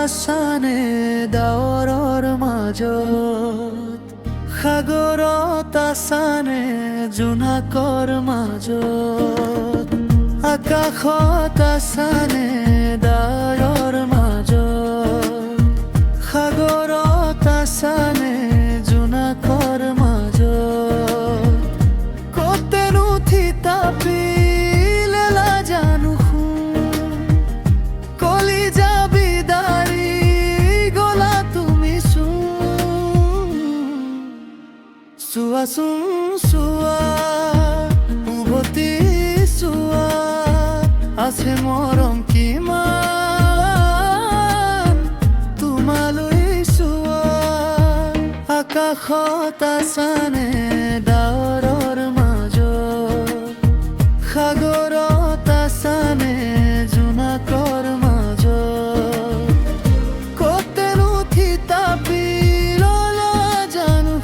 আসানে ডাৱৰৰ মাজত সাগৰত আসানে জোনাকৰ মাজত আকাশত আসানে ডাৱৰৰ মাজত সাগৰত আসানে জোনাকৰ মাজত কতেনো থিতাপি লেলা জানো কলি যাবি দাৰি গলা তুমি চোৱাচোন চোৱা উভতি চোৱা আছে মৰম কিমান তোমালৈ চোৱা আকাশত আসানে ডাৱৰৰ মাজত সাগৰত আসানে জোনাকৰ মাজত কতেনো থিতাপি ললা জানো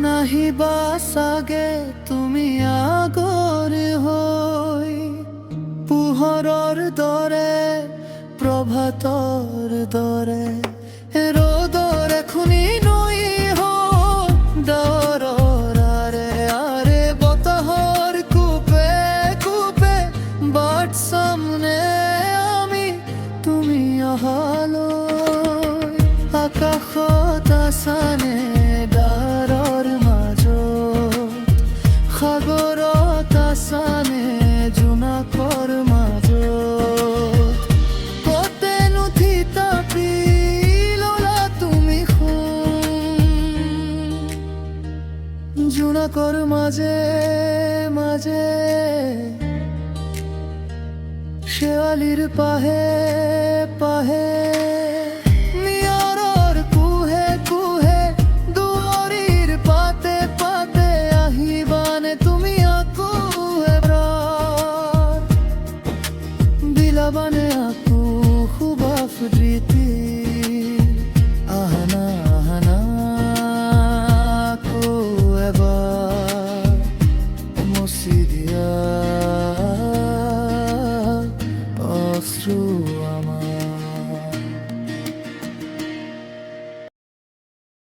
নাহিবা চাগে তুমি আগৰ হৈ পোহৰৰ দৰে প্ৰভাতৰ দৰে ৰ'দৰ এখনি নৈ ডাৱৰৰ আৰে আৰে বতাহৰ কোপে কোপে বাট চামনে আমি তুমি অহালৈ আকাশত আসানে ডাৱৰৰ মাজত সাগৰত আসানে জোনাকৰ মাজত কতেনো থিতাপি ললা তুমি জোনাকৰ মাজে মাজে শেৱালিৰ পাহে পাহে নিয়ৰৰ কুহে কুহে দুৱৰীৰ পাতে পাতে আহিবানে তুমি আকৌ এবাৰ বিলাবানে আকৌ সুবাস স্মৃতি